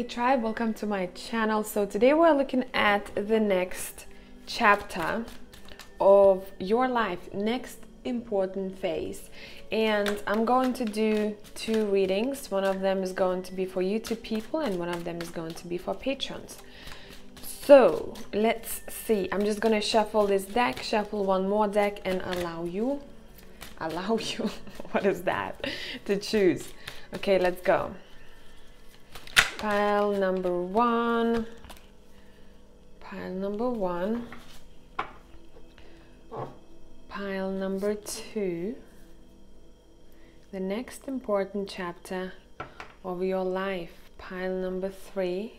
tribe, welcome to my channel. So today we're looking at the next chapter of your life, next important phase, and I'm going to do two readings. One of them is going to be for YouTube people and one of them is going to be for patrons. So let's see, I'm just gonna shuffle this deck, shuffle one more deck, and allow you what is that, to choose. Okay, let's go. Pile number one, pile number one, pile number two, the next important chapter of your life, pile number three.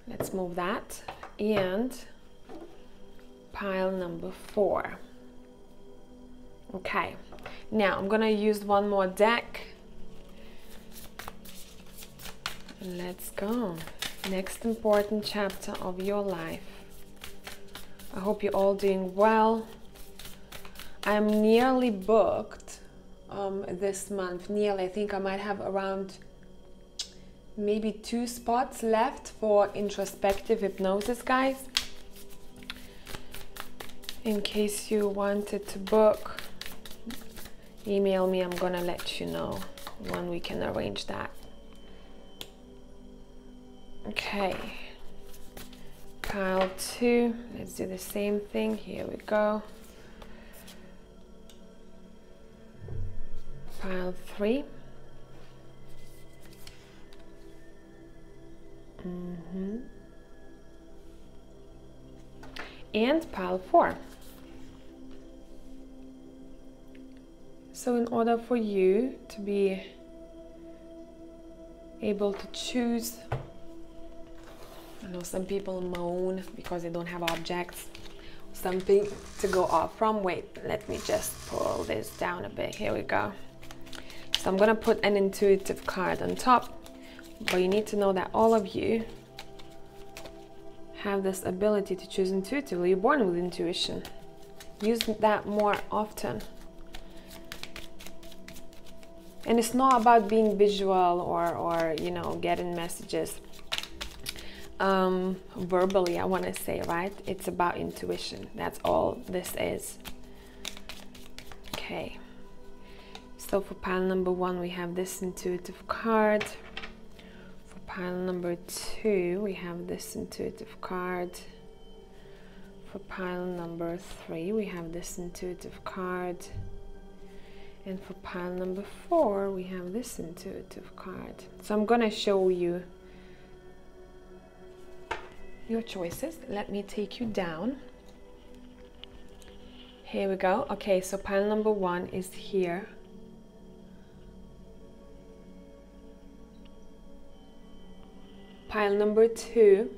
Let's move that, and pile number four. Okay, now I'm gonna use one more deck. Let's go. Next important chapter of your life. I hope you're all doing well. I'm nearly booked this month. Nearly. I think I might have around maybe 2 spots left for introspective hypnosis, guys. In case you wanted to book, email me. I'm gonna let you know when we can arrange that. Okay, pile two, let's do the same thing. Here we go. Pile three. And pile four. So in order for you to be able to choose, I know some people moan because they don't have objects, something to go off from. Wait, let me just pull this down a bit. Here we go. So I'm gonna put an intuitive card on top, but you need to know that all of you have this ability to choose intuitively. You're born with intuition. Use that more often. And it's not about being visual or you know, getting messages verbally, I want to say, right? It's about intuition. That's all this is. Okay, so for pile number one we have this intuitive card. For pile number two we have this intuitive card. For pile number three we have this intuitive card. And for pile number four we have this intuitive card. So I'm gonna show you your choices. Let me take you down. Here we go. Okay, so pile number one is here. Pile number two.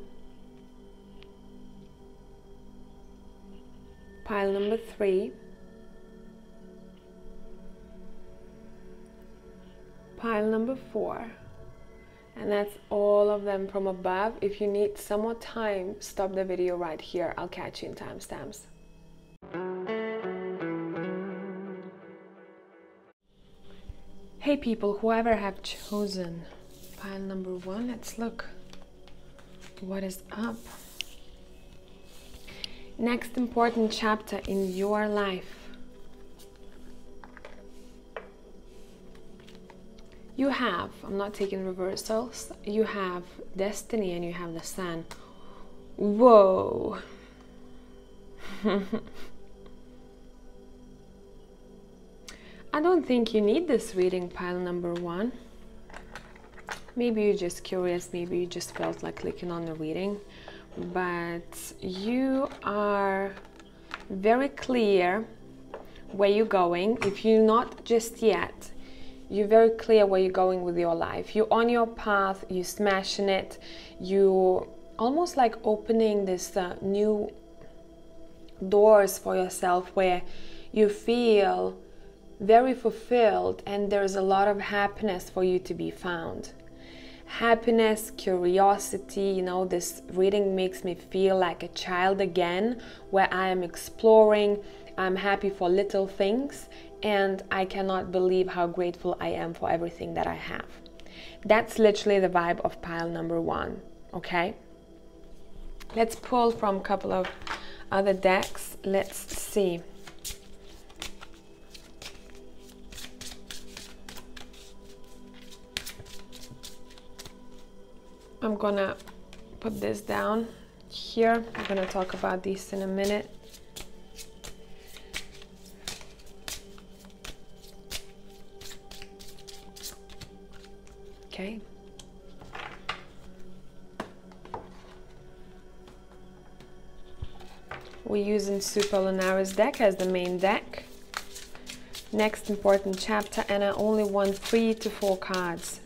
Pile number three. Pile number four. And that's all of them from above. If you need some more time, stop the video right here. I'll catch you in timestamps. Hey people, whoever have chosen pile number one, let's look what is up. Next important chapter in your life. You have, I'm not taking reversals, you have destiny and you have the sun. Whoa. I don't think you need this reading, pile number one. Maybe you're just curious, maybe you just felt like clicking on the reading, but you are very clear where you're going. If you're not just yet, you're very clear where you're going with your life. You're on your path, you're smashing it, you're almost like opening this new doors for yourself where you feel very fulfilled and there's a lot of happiness for you to be found. Happiness, curiosity, you know, this reading makes me feel like a child again, where I am exploring, I'm happy for little things, and I cannot believe how grateful I am for everything that I have. That's literally the vibe of pile number 1, okay? Let's pull from a couple of other decks. Let's see. I'm gonna put this down here. I'm gonna talk about these in a minute. Okay. We're using Super Lunaris deck as the main deck. Next important chapter, and I only want 3 to 4 cards.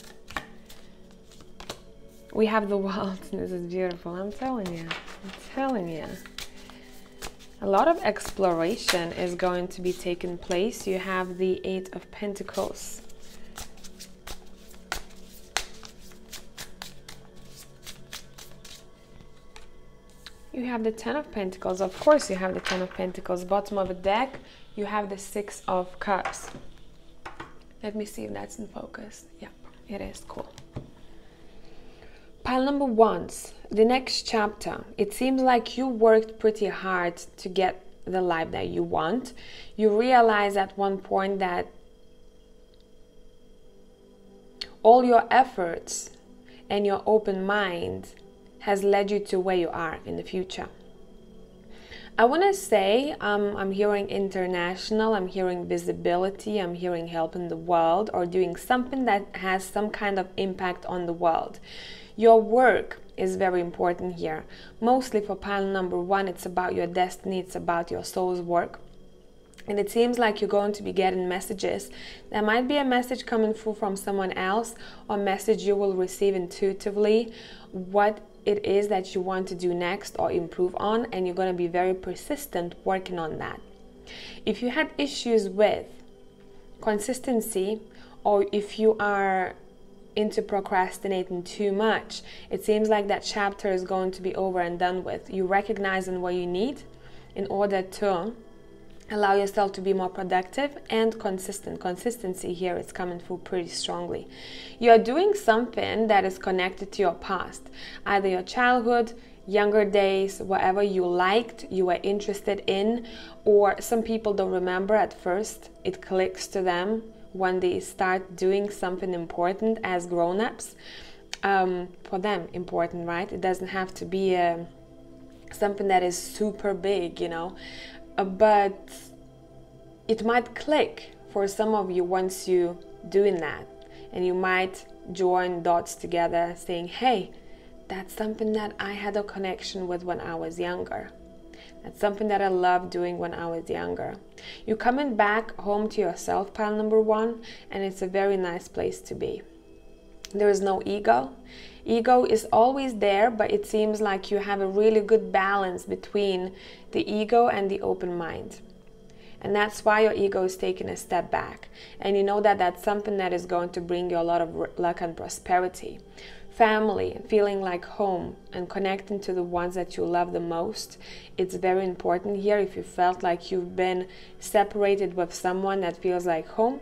We have the world. This is beautiful. I'm telling you. I'm telling you. A lot of exploration is going to be taking place. You have the 8 of Pentacles. You have the 10 of Pentacles. Of course you have the 10 of Pentacles. Bottom of the deck, you have the 6 of Cups. Let me see if that's in focus. Yep, it is. Cool. Pile number 1, the next chapter. It seems like you worked pretty hard to get the life that you want. You realize at one point that all your efforts and your open mind has led you to where you are in the future. I want to say I'm hearing international, I'm hearing visibility, I'm hearing helping the world or doing something that has some kind of impact on the world. Your work is very important here. Mostly for pile number 1, it's about your destiny, it's about your soul's work. And it seems like you're going to be getting messages. There might be a message coming through from someone else, or a message you will receive intuitively, what it is that you want to do next or improve on, and you're going to be very persistent working on that. If you had issues with consistency, or if you are into procrastinating too much, it seems like that chapter is going to be over and done with. You recognizing what you need in order to allow yourself to be more productive and consistent. Consistency here is coming through pretty strongly. You are doing something that is connected to your past, either your childhood, younger days, whatever you liked, you were interested in, or some people don't remember at first. It clicks to them when they start doing something important as grown-ups. For them, important, right? It doesn't have to be something that is super big, you know. But it might click for some of you once you doing that, and you might join dots together saying, hey, that's something that I had a connection with when I was younger. That's something that I loved doing when I was younger. You're coming back home to yourself, pile number 1, and it's a very nice place to be. There is no ego. Ego is always there, but it seems like you have a really good balance between the ego and the open mind. And that's why your ego is taking a step back. And you know that that's something that is going to bring you a lot of luck and prosperity. Family, feeling like home and connecting to the ones that you love the most. It's very important here. If you felt like you've been separated with someone that feels like home,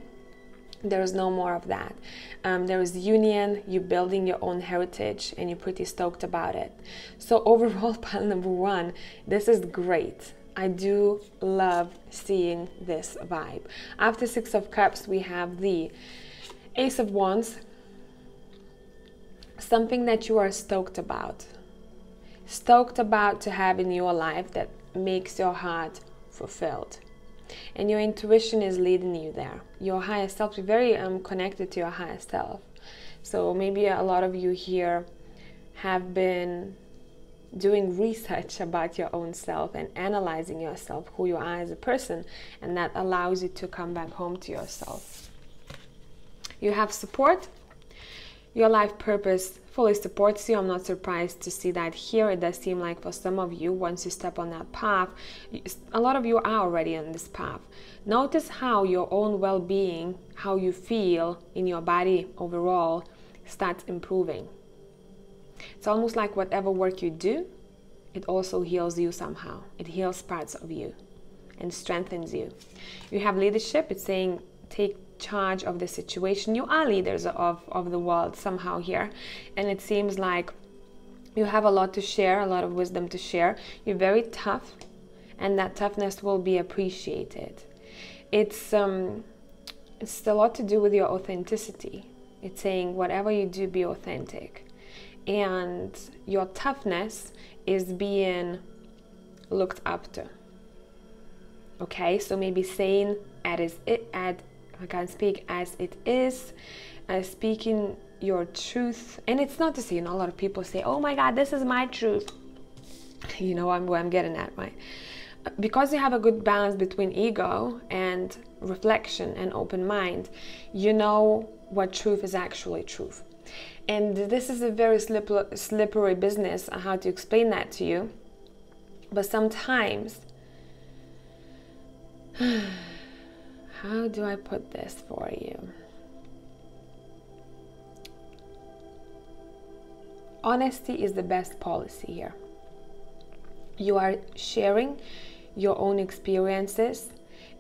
there is no more of that. There is union, you're building your own heritage, and you're pretty stoked about it. So overall, pile number 1, this is great. I do love seeing this vibe. After 6 of Cups, we have the Ace of Wands. Something that you are stoked about. Stoked about to have in your life that makes your heart fulfilled. And your intuition is leading you there. Your higher self, you're very connected to your higher self. So maybe a lot of you here have been doing research about your own self and analyzing yourself, who you are as a person, and that allows you to come back home to yourself. You have support. Your life purpose fully supports you. I'm not surprised to see that here. It does seem like for some of you, once you step on that path, a lot of you are already on this path. Notice how your own well-being, how you feel in your body overall, starts improving. It's almost like whatever work you do, it also heals you somehow. It heals parts of you and strengthens you. You have leadership. It's saying take charge of the situation. You are leaders of the world somehow here, and it seems like you have a lot to share, a lot of wisdom to share. You're very tough, and that toughness will be appreciated. It's a lot to do with your authenticity. It's saying whatever you do, be authentic, and your toughness is being looked up to. Okay, so maybe saying I can speak as it is, speaking your truth. And it's not to say, a lot of people say, oh my God, this is my truth. You know where I'm getting at, right? Because you have a good balance between ego and reflection and open mind, you know what truth is actually truth. And this is a very slippery business, how to explain that to you. But sometimes, how do I put this for you? Honesty is the best policy here. You are sharing your own experiences,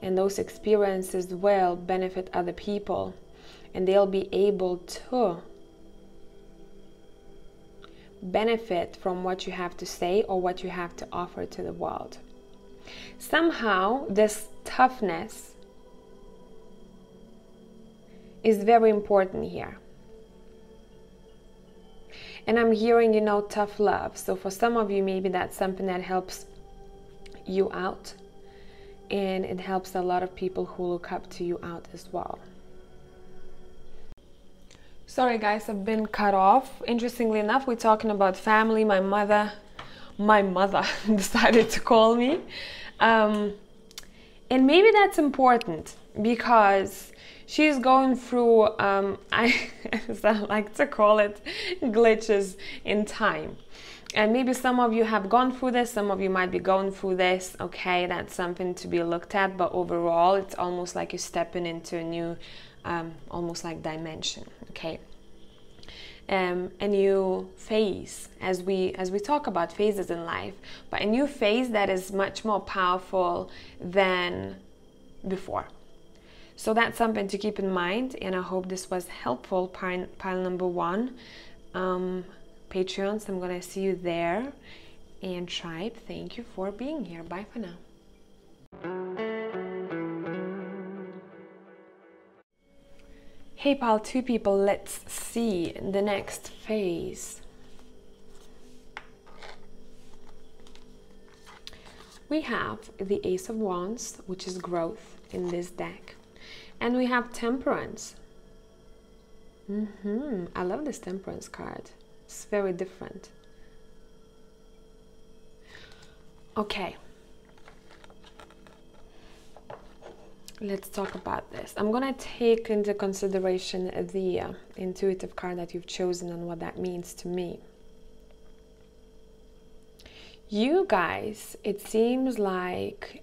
and those experiences will benefit other people, and they'll be able to benefit from what you have to say or what you have to offer to the world. Somehow this toughness is very important here. And I'm hearing, tough love. So for some of you, maybe that's something that helps you out, and it helps a lot of people who look up to you out as well. Sorry guys, I've been cut off. Interestingly enough, we're talking about family. My mother decided to call me. And maybe that's important because she's going through, I like to call it glitches in time. And maybe some of you have gone through this, some of you might be going through this. Okay, that's something to be looked at, but overall it's almost like you're stepping into a new almost like dimension. Okay, a new phase, as we talk about phases in life, but a new phase that is much more powerful than before. So that's something to keep in mind, and I hope this was helpful. Pile number 1, Patreons, I'm gonna see you there. And tribe, thank you for being here. Bye for now. Hey pile 2 people, let's see the next phase. We have the Ace of Wands, which is growth in this deck. And we have Temperance. I love this Temperance card. It's very different. Okay. Let's talk about this. I'm going to take into consideration the intuitive card that you've chosen and what that means to me. You guys, it seems like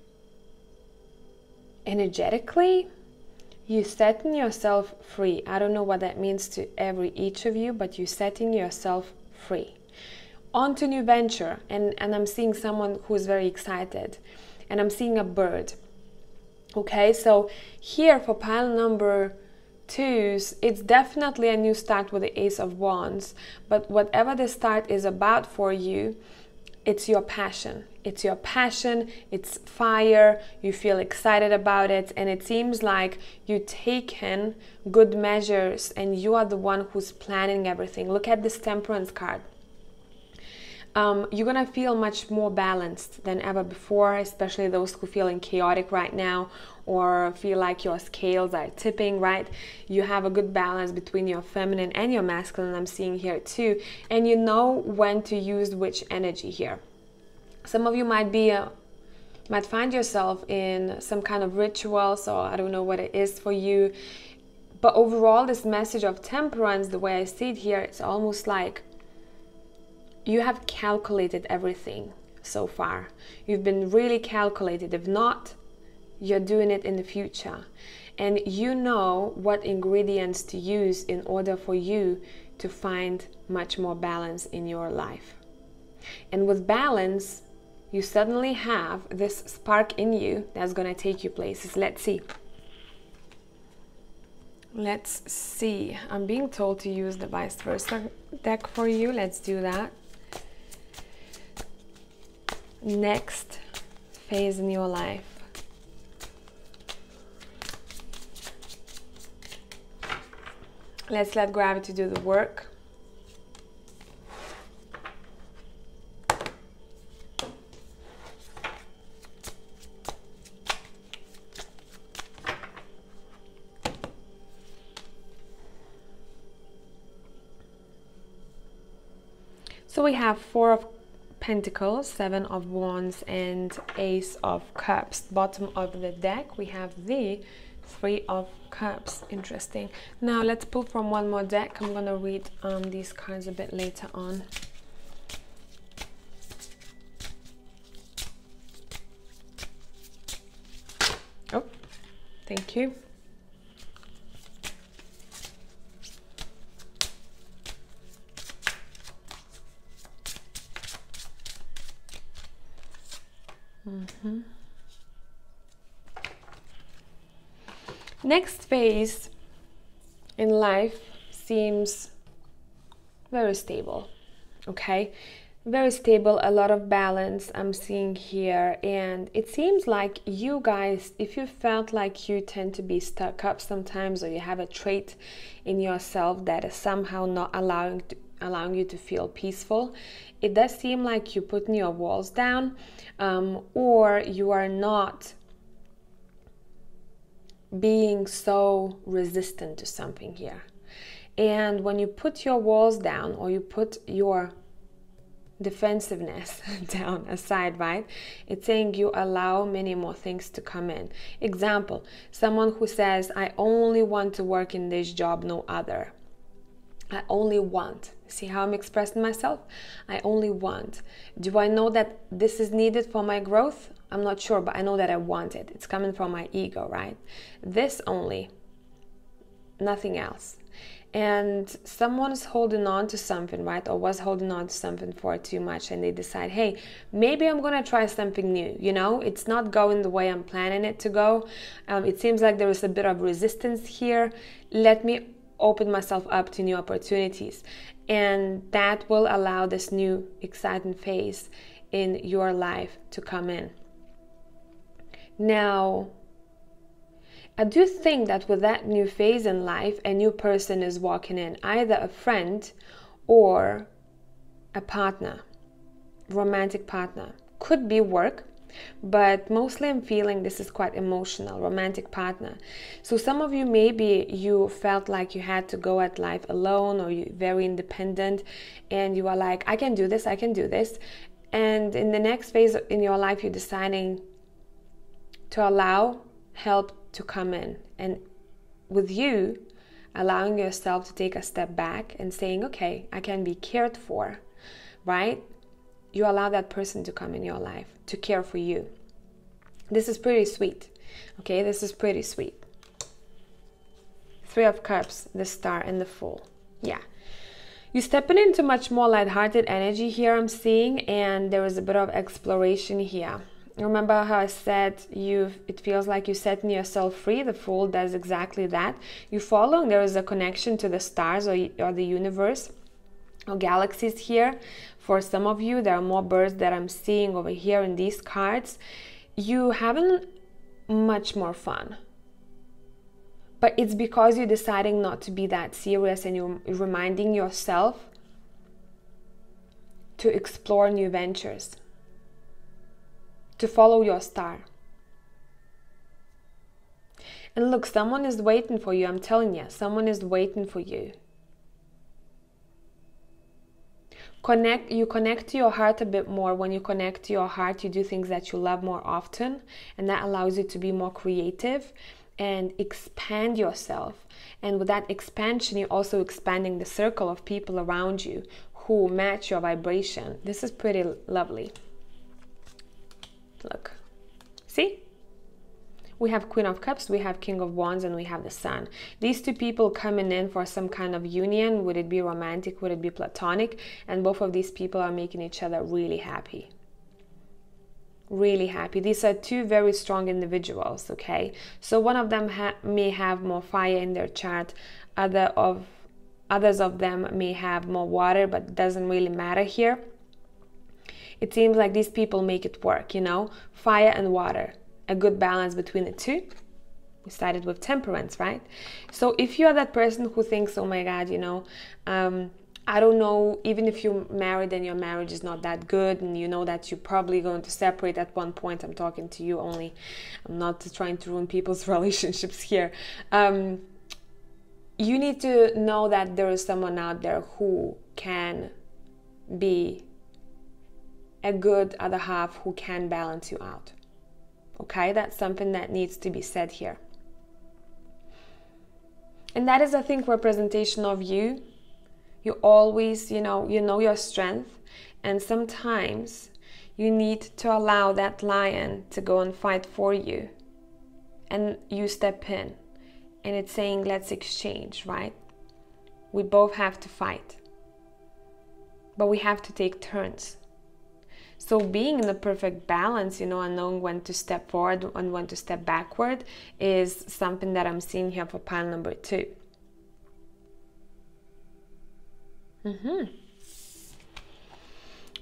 energetically, you're setting yourself free. I don't know what that means to each of you, but you're setting yourself free. On to new venture. And I'm seeing someone who's very excited. And I'm seeing a bird. Okay, so here for pile number 2s, it's definitely a new start with the Ace of Wands. But whatever the start is about for you, it's your passion. It's your passion, it's fire, you feel excited about it, and it seems like you've taken good measures and you are the one who's planning everything. Look at this Temperance card. You're gonna feel much more balanced than ever before, especially those who feeling chaotic right now or feel like your scales are tipping, right? You have a good balance between your feminine and your masculine, I'm seeing here too, and you know when to use which energy here. Some of you might find yourself in some kind of ritual, so I don't know what it is for you, but overall this message of Temperance, the way I see it here, it's almost like you have calculated everything so far. You've been really calculated. If not, you're doing it in the future. And you know what ingredients to use in order for you to find much more balance in your life. And with balance, you suddenly have this spark in you that's going to take you places. Let's see. Let's see. I'm being told to use the vice versa deck for you. Let's do that. Next phase in your life. Let's let gravity do the work. So we have 4 of Pentacles, 7 of Wands, and Ace of Cups. Bottom of the deck, we have the 3 of Cups. Interesting. Now let's pull from one more deck. I'm going to read these cards a bit later on. Oh, thank you. Next phase in life seems very stable, okay? Very stable, a lot of balance I'm seeing here, and it seems like you guys, if you felt like you tend to be stuck up sometimes, or you have a trait in yourself that is somehow not allowing you to feel peaceful, it does seem like you're putting your walls down, or you are not being so resistant to something here. And when you put your walls down, or you put your defensiveness down aside, right, it's saying you allow many more things to come in. Example, someone who says, I only want to work in this job, no other. I only want. See how I'm expressing myself? I only want. Do I know that this is needed for my growth? I'm not sure, but I know that I want it. It's coming from my ego, right? This only, nothing else. And someone's holding on to something, right? Or was holding on to something for too much, and they decide, hey, maybe I'm gonna try something new. You know, it's not going the way I'm planning it to go. It seems like there is a bit of resistance here. Let me open myself up to new opportunities, and that will allow this new exciting phase in your life to come in. Now, I do think that with that new phase in life, a new person is walking in, either a friend or a partner, romantic partner. Could be work, but mostly I'm feeling this is quite emotional, romantic partner. So some of you, maybe you felt like you had to go at life alone, or you're very independent, and you are like, I can do this, I can do this. And in the next phase in your life, you're deciding to allow help to come in, and with you allowing yourself to take a step back and saying, okay, I can be cared for, right? You allow that person to come in your life to care for you. This is pretty sweet, okay? This is pretty sweet. 3 of Cups, the Star, and the Fool. Yeah, you're stepping into much more lighthearted energy here, I'm seeing, and there is a bit of exploration here. Remember how I said it feels like you're setting yourself free? The Fool does exactly that. You're following, there is a connection to the stars or the universe or galaxies here. For some of you, there are more birds that I'm seeing over here in these cards. You having much more fun. But it's because you're deciding not to be that serious, and you're reminding yourself to explore new ventures, to follow your star. And look, someone is waiting for you. I'm telling you, someone is waiting for you. You connect to your heart a bit more. When you connect to your heart, you do things that you love more often, and that allows you to be more creative and expand yourself. And with that expansion, you're also expanding the circle of people around you who match your vibration. This is pretty lovely. Look, see? We have Queen of Cups, we have King of Wands, and we have the Sun. These 2 people coming in for some kind of union. Would it be romantic? Would it be platonic? And both of these people are making each other really happy. really happy. These are two very strong individuals, okay? So one of them may have more fire in their chart, others of them may have more water, but it doesn't really matter here. It seems like these people make it work, you know, fire and water, a good balance between the two. We started with temperance, right? So if you are that person who thinks, oh my God, you know, I don't know, even if you're married and your marriage is not that good and you know that you're probably going to separate at one point, I'm talking to you only, I'm not trying to ruin people's relationships here. You need to know that there is someone out there who can be a good other half, who can balance you out. Okay, that's something that needs to be said here. And that is, I think, representation of you. You always, you know your strength, and sometimes you need to allow that lion to go and fight for you, and you step in, and it's saying, let's exchange, right? We both have to fight, but we have to take turns. So being in the perfect balance, you know, and knowing when to step forward and when to step backward is something that I'm seeing here for pile number 2.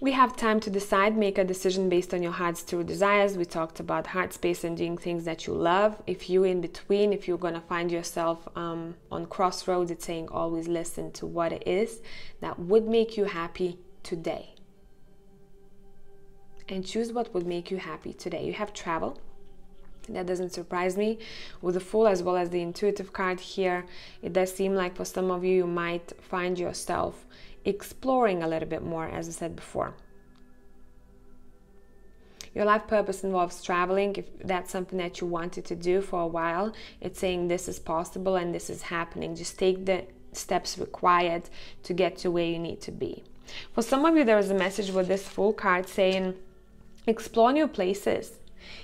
We have time to decide, make a decision based on your heart's true desires. We talked about heart space and doing things that you love. If you're in between, if you're going to find yourself on crossroads, it's saying always listen to what it is that would make you happy today. And choose what would make you happy today. You have travel. That doesn't surprise me. With the Fool as well as the Intuitive card here, it does seem like for some of you, you might find yourself exploring a little bit more, as I said before. Your life purpose involves traveling. If that's something that you wanted to do for a while, it's saying this is possible and this is happening. Just take the steps required to get to where you need to be. For some of you, there is a message with this Fool card saying, explore new places,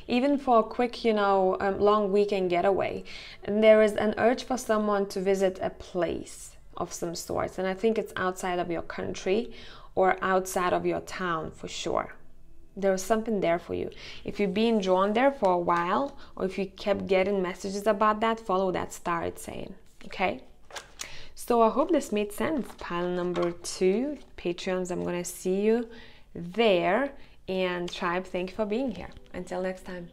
even for a quick, you know, long weekend getaway. And there is an urge for someone to visit a place of some sorts. And I think it's outside of your country or outside of your town for sure. There is something there for you. If you're being drawn there for a while, or if you kept getting messages about that, follow that star, it's saying, okay? So I hope this made sense. Pile number 2, Patreons, I'm going to see you there. And Tribe, thank you for being here. Until next time.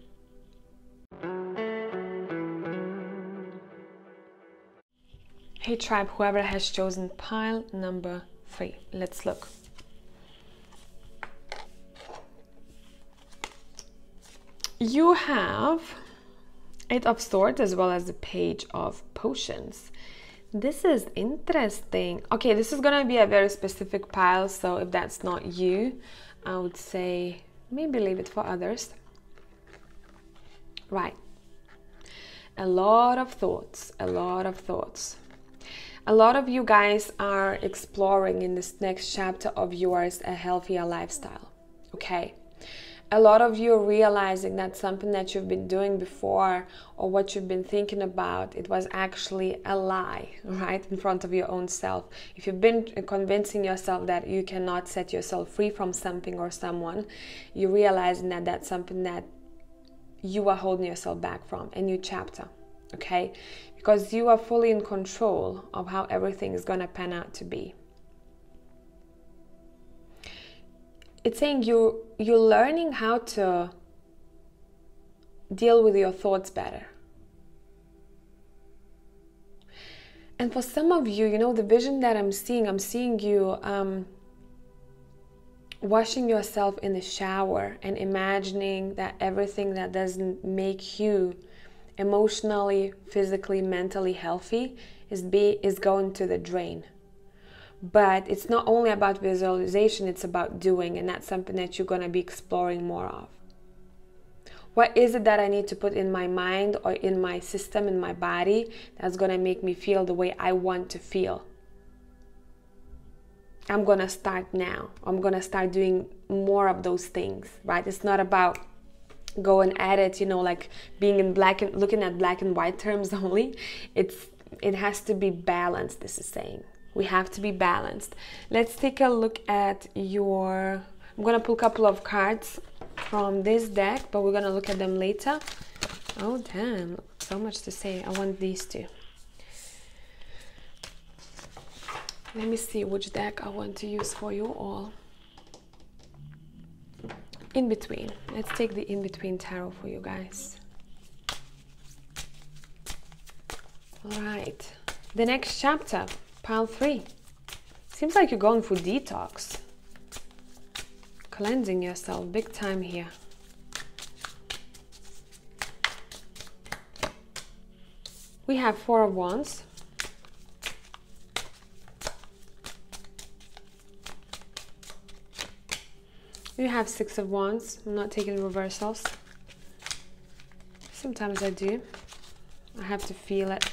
Hey Tribe, whoever has chosen pile number 3, let's look. You have 8 of Swords as well as the Page of Potions. This is interesting. Okay, this is gonna be a very specific pile, so if that's not you, I would say maybe leave it for others. Right. A lot of thoughts, a lot of thoughts. A lot of you guys are exploring in this next chapter of yours a healthier lifestyle, okay? A lot of you are realizing that something that you've been doing before or what you've been thinking about, it was actually a lie, right, in front of your own self. If you've been convincing yourself that you cannot set yourself free from something or someone, you're realizing that that's something that you are holding yourself back from. A new chapter, okay? Because you are fully in control of how everything is going to pan out to be. It's saying you're learning how to deal with your thoughts better. And for some of you, you know, the vision that I'm seeing you washing yourself in the shower and imagining that everything that doesn't make you emotionally, physically, mentally healthy is going to the drain. But it's not only about visualization, it's about doing, and that's something that you're going to be exploring more of. What is it that I need to put in my mind or in my system, in my body, that's going to make me feel the way I want to feel? I'm going to start now. I'm going to start doing more of those things, right? It's not about going at it, you know, like being in black and looking at black and white terms only. It has to be balanced, this is saying. We have to be balanced. Let's take a look at your... I'm going to pull a couple of cards from this deck, but we're gonna look at them later. Oh damn, so much to say. I want these two. Let me see which deck I want to use for you all. In between. Let's take the in between tarot for you guys. All right. The next chapter, pile 3. Seems like you're going through detox. Cleansing yourself big time here. We have 4 of Wands. You have 6 of Wands. I'm not taking reversals. Sometimes I do. I have to feel it.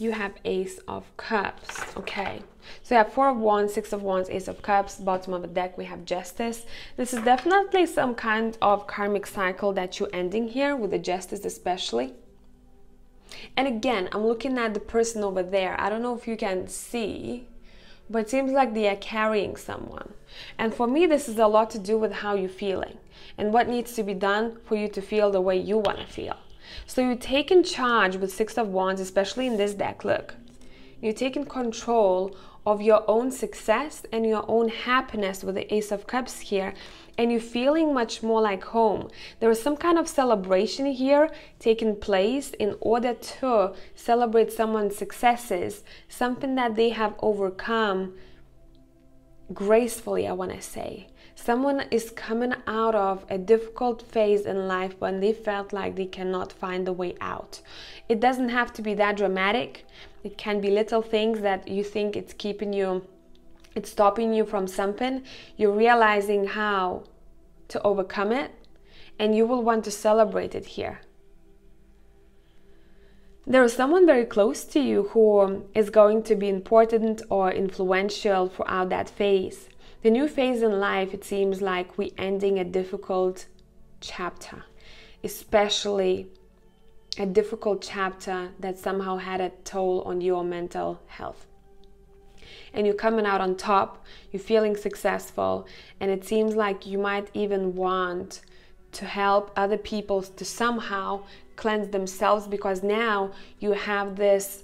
You have Ace of Cups. Okay. So you have 4 of Wands, 6 of Wands, Ace of Cups. Bottom of the deck, we have Justice. This is definitely some kind of karmic cycle that you're ending here, with the Justice especially. And again, I'm looking at the person over there. I don't know if you can see, but it seems like they are carrying someone. And for me, this is a lot to do with how you're feeling and what needs to be done for you to feel the way you want to feel. So you're taking charge with 6 of Wands, especially in this deck. Look, you're taking control of your own success and your own happiness with the Ace of Cups here, and you're feeling much more like home. There is some kind of celebration here taking place in order to celebrate someone's successes, something that they have overcome gracefully, I want to say. Someone is coming out of a difficult phase in life when they felt like they cannot find a way out. It doesn't have to be that dramatic. It can be little things that you think it's keeping you, it's stopping you from something. You're realizing how to overcome it, and you will want to celebrate it here. There is someone very close to you who is going to be important or influential throughout that phase. The new phase in life, it seems like we're ending a difficult chapter, especially a difficult chapter that somehow had a toll on your mental health. And you're coming out on top, you're feeling successful, and it seems like you might even want to help other people to somehow cleanse themselves, because now you have this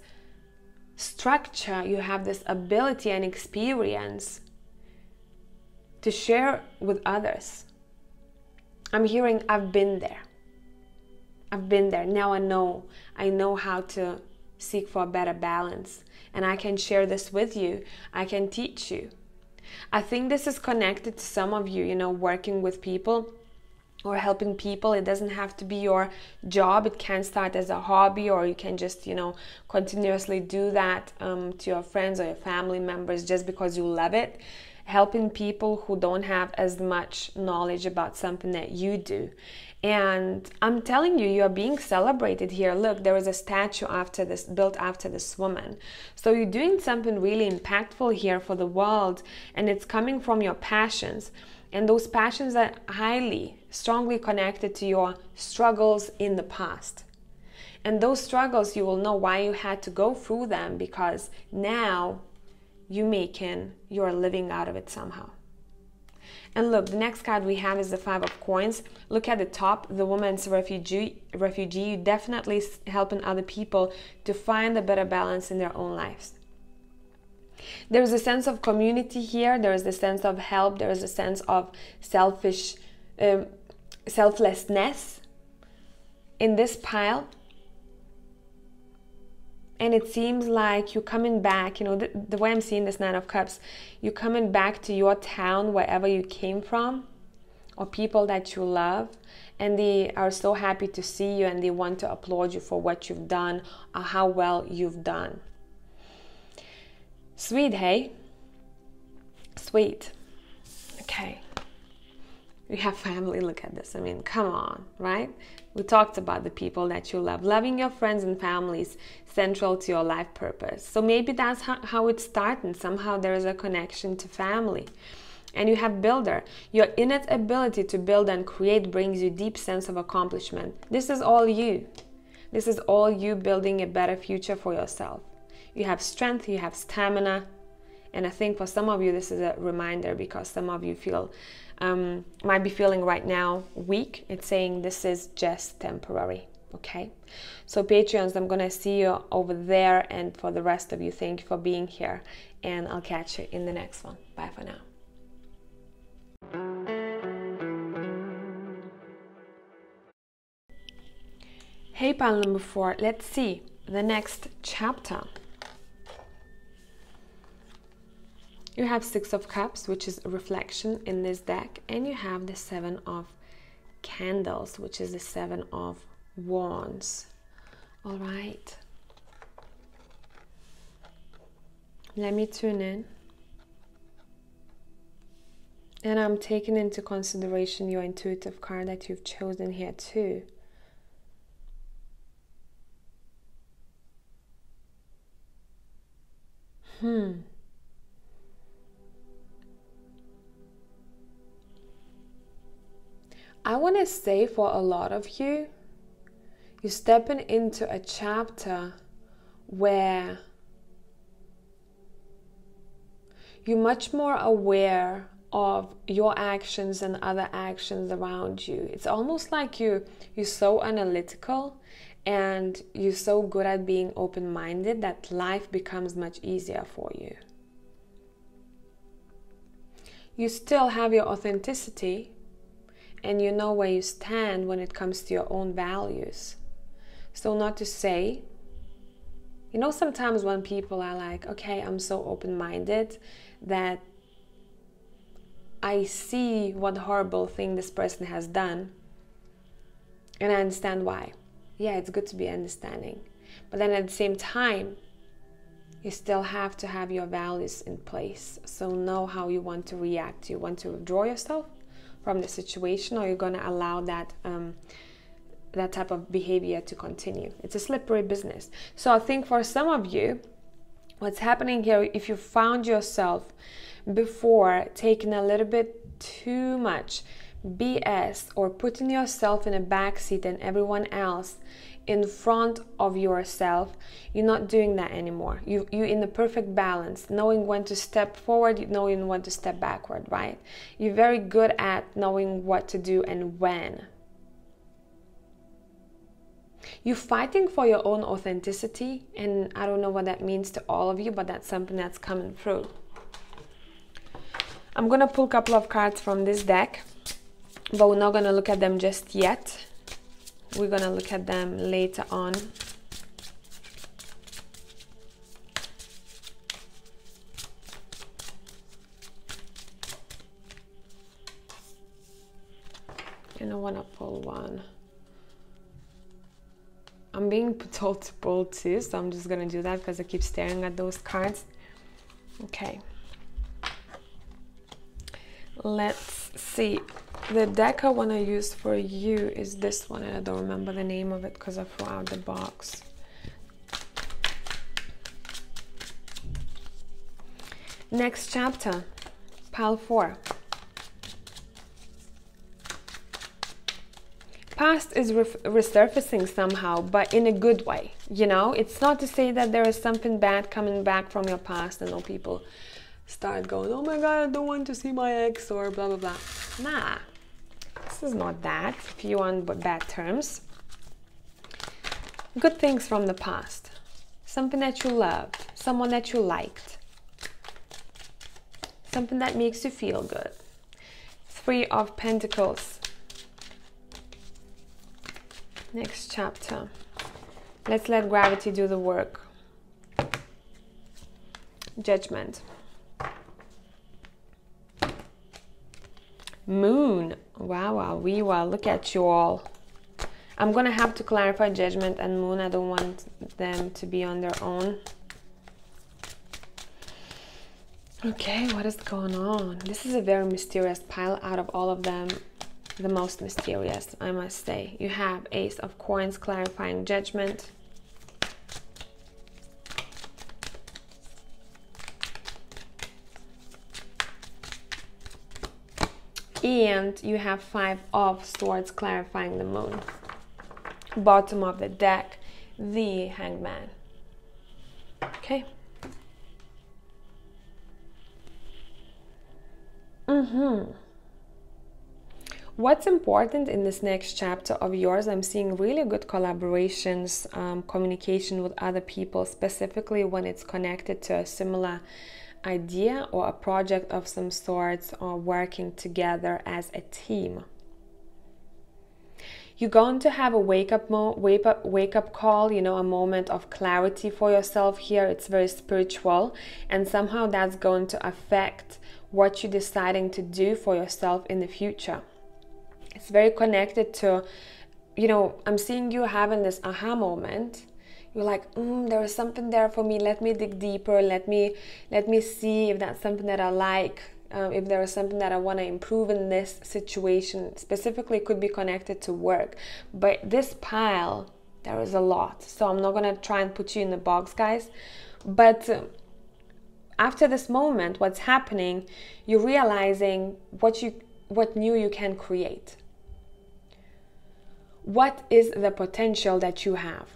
structure, you have this ability and experience to share with others. I'm hearing, I've been there. I've been there. Now I know how to seek for a better balance, and I can share this with you. I can teach you. I think this is connected to some of you, you know, working with people or helping people. It doesn't have to be your job. It can start as a hobby, or you can just, you know, continuously do that to your friends or your family members just because you love it. Helping people who don't have as much knowledge about something that you do. And I'm telling you, you're being celebrated here. Look, there is a statue after this, built after this woman. So you're doing something really impactful here for the world, and it's coming from your passions. And those passions are highly, strongly connected to your struggles in the past. And those struggles, you will know why you had to go through them, because now you're living out of it somehow. And look, the next card we have is the 5 of Coins. Look at the top, the woman's refugee. You're definitely helping other people to find a better balance in their own lives. There is a sense of community here. There is a sense of help. There is a sense of selflessness in this pile. And it seems like you're coming back, you know, the way I'm seeing this 9 of Cups, you're coming back to your town, wherever you came from, or people that you love, and they are so happy to see you, and they want to applaud you for what you've done or how well you've done. Sweet, hey? Sweet. Okay. You have family, look at this. I mean, come on, right? We talked about the people that you love. Loving your friends and families central to your life purpose. So maybe that's how it's starting. Somehow there is a connection to family. And you have Builder. Your innate ability to build and create brings you deep sense of accomplishment. This is all you. This is all you building a better future for yourself. You have strength, you have stamina, And I think for some of you, this is a reminder, because some of you feel might be feeling right now weak. It's saying this is just temporary. Okay, so Patreons, I'm gonna see you over there, and for the rest of you, thank you for being here, and I'll catch you in the next one. Bye for now. Hey, pile number 4, let's see the next chapter. You have 6 of Cups, which is a reflection in this deck, and you have the 7 of Candles, which is the 7 of Wands. All right, let me tune in, and I'm taking into consideration your intuitive card that you've chosen here too. I want to say for a lot of you, you're stepping into a chapter where you're much more aware of your actions and other actions around you. It's almost like you're so analytical and you're so good at being open-minded that life becomes much easier for you. You still have your authenticity, and you know where you stand when it comes to your own values. So not to say, you know, sometimes when people are like, okay, I'm so open-minded that I see what horrible thing this person has done, and I understand why. Yeah, it's good to be understanding. But then at the same time, you still have to have your values in place. So know how you want to react. You want to withdraw yourself from the situation, or you're going to allow that that type of behavior to continue. It's a slippery business. So I think for some of you, what's happening here, if you found yourself before taking a little bit too much BS or putting yourself in a backseat and everyone else in front of yourself, you're not doing that anymore. You're in the perfect balance, knowing when to step forward, knowing when to step backward, right? You're very good at knowing what to do and when. You're fighting for your own authenticity, and I don't know what that means to all of you, but that's something that's coming through. I'm gonna pull a couple of cards from this deck, but we're not gonna look at them just yet. We're gonna look at them later on. And I wanna pull one. I'm being told to pull two, so I'm just gonna do that because I keep staring at those cards. Okay. Let's see. The deck I want to use for you is this one, and I don't remember the name of it because I threw out the box. Next chapter, pile 4. Past is resurfacing somehow, but in a good way. You know, it's not to say that there is something bad coming back from your past. I know people start going, oh my god, I don't want to see my ex, or blah blah blah. Nah, this is not that. If you want bad terms, good things from the past, something that you loved, someone that you liked, something that makes you feel good. 3 of Pentacles. Next chapter. Let's let gravity do the work. Judgment. Moon. Wow, look at you all. I'm gonna have to clarify Judgment and Moon. I don't want them to be on their own. Okay, what is going on? This is a very mysterious pile. Out of all of them, the most mysterious, I must say. You have Ace of Coins clarifying Judgment. And you have 5 of Swords clarifying the Moon. Bottom of the deck, the Hangman. Okay. What's important in this next chapter of yours, I'm seeing really good collaborations, communication with other people, specifically when it's connected to a similar idea or a project of some sorts, or working together as a team. You're going to have a wake up call, you know, a moment of clarity for yourself here. It's very spiritual, and somehow that's going to affect what you're deciding to do for yourself in the future. It's very connected to, you know, I'm seeing you having this aha moment. You're like, there is something there for me. Let me dig deeper. Let me see if that's something that I like. If there is something that I want to improve in this situation. Specifically, it could be connected to work. But this pile, there is a lot. So I'm not going to try and put you in the box, guys. But after this moment, what's happening, you're realizing what new you can create. What is the potential that you have?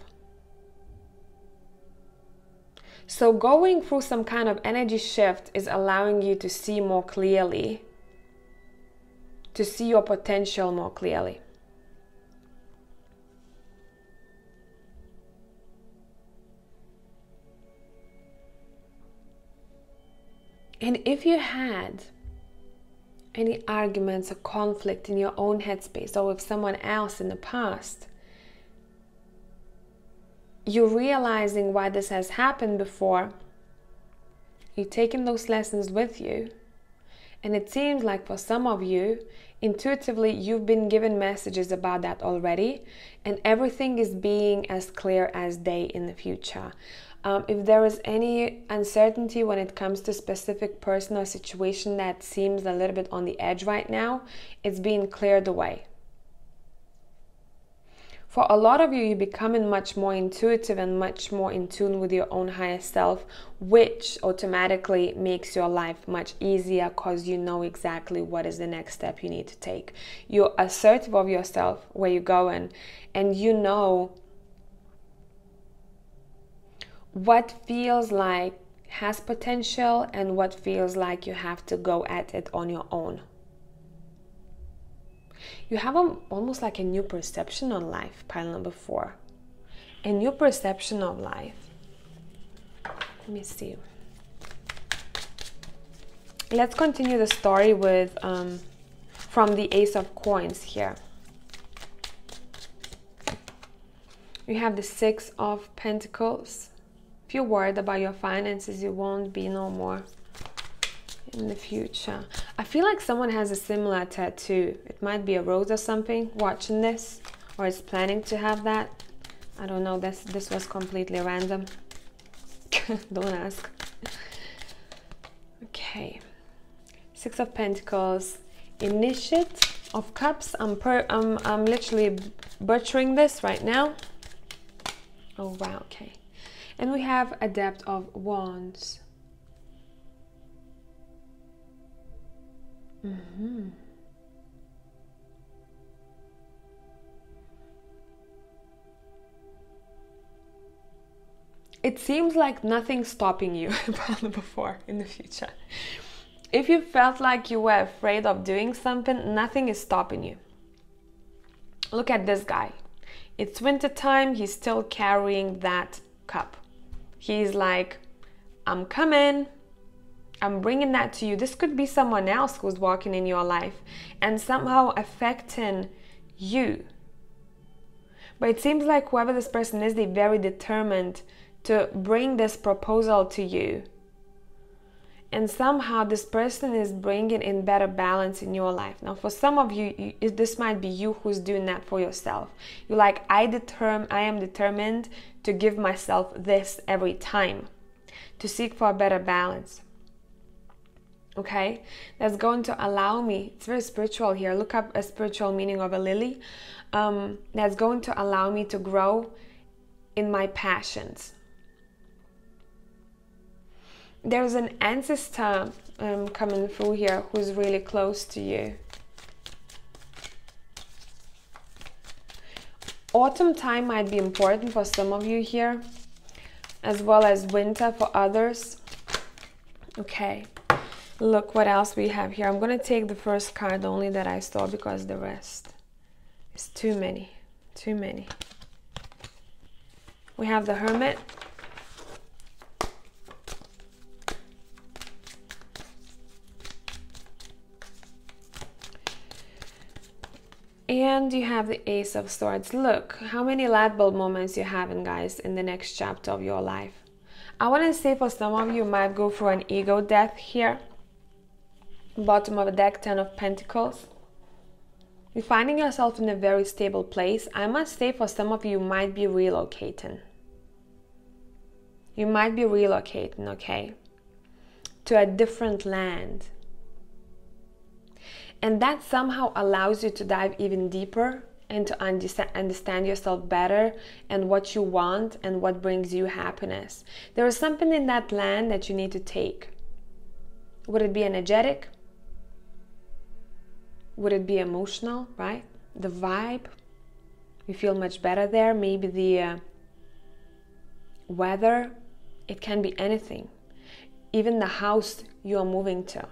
So going through some kind of energy shift is allowing you to see more clearly, to see your potential more clearly. And if you had any arguments or conflict in your own headspace or with someone else in the past, you're realizing why this has happened before. You're taking those lessons with you. And it seems like for some of you, intuitively, you've been given messages about that already. And everything is being as clear as day in the future. If there is any uncertainty when it comes to specific person or situation that seems a little bit on the edge right now, it's being cleared away. For a lot of you, you're becoming much more intuitive and much more in tune with your own higher self, which automatically makes your life much easier because you know exactly what is the next step you need to take. You're assertive of yourself, where you're going, and you know what feels like has potential and what feels like you have to go at it on your own. You have almost like a new perception on life, pile number 4. A new perception of life. Let me see. Let's continue the story with from the Ace of Coins here. You have the 6 of Pentacles. If you're worried about your finances, you won't be no more in the future. I feel like someone has a similar tattoo. It might be a rose or something watching this, or is planning to have that. I don't know. This was completely random. Don't ask. Okay. 6 of Pentacles, Initiate of Cups. I'm literally butchering this right now. Oh wow. Okay. And we have Adept of Wands. It seems like nothing's stopping you before in the future. If you felt like you were afraid of doing something, nothing is stopping you. Look at this guy. It's winter time. He's still carrying that cup. He's like, I'm coming. I'm bringing that to you. This could be someone else who's walking in your life and somehow affecting you. But it seems like whoever this person is, they're very determined to bring this proposal to you. And somehow this person is bringing in better balance in your life. Now, for some of you, this might be you who's doing that for yourself. You're like, I am determined to give myself this every time, to seek for a better balance. Okay, that's going to allow me, it's very spiritual here. Look up a spiritual meaning of a lily. That's going to allow me to grow in my passions. There's an ancestor coming through here who's really close to you. Autumn time might be important for some of you here, as well as winter for others. Okay, Look what else we have here. I'm going to take the first card only that I saw because the rest is too many. Too many. We have the Hermit. And you have the Ace of Swords. Look, how many light bulb moments you're having, guys, in the next chapter of your life. I want to say for some of you might go through an ego death here. Bottom of the deck, 10 of Pentacles. You're finding yourself in a very stable place. I must say for some of you might be relocating. You might be relocating, okay, to a different land. And that somehow allows you to dive even deeper and to understand yourself better and what you want and what brings you happiness. There is something in that land that you need to take. Would it be energetic? Would it be emotional, right? The vibe, you feel much better there. Maybe the weather, it can be anything. Even the house you are moving to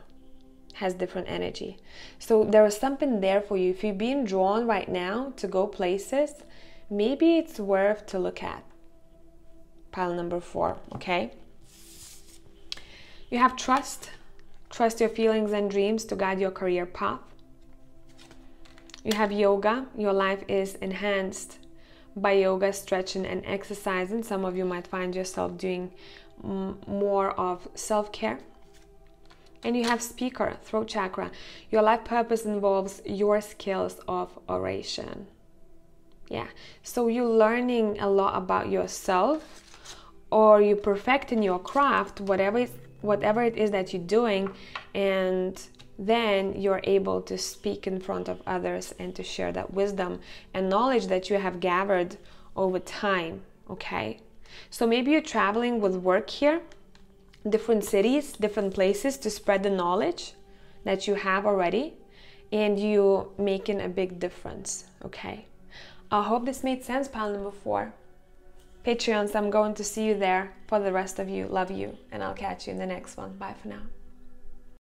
has different energy. So there is something there for you. If you're being drawn right now to go places, maybe it's worth to look at. Pile number 4, okay? You have trust. Trust your feelings and dreams to guide your career path. You have yoga. Your life is enhanced by yoga, stretching and exercising. Some of you might find yourself doing more of self-care. And you have speaker, throat chakra. Your life purpose involves your skills of oration. Yeah, so you're learning a lot about yourself, or you're perfecting your craft, whatever it is that you're doing, and then you're able to speak in front of others and to share that wisdom and knowledge that you have gathered over time, okay? So maybe you're traveling with work here, different cities, different places to spread the knowledge that you have already, and you making a big difference, okay? I hope this made sense, pile number 4. Patreons, I'm going to see you there. For the rest of you, love you, and I'll catch you in the next one. Bye for now.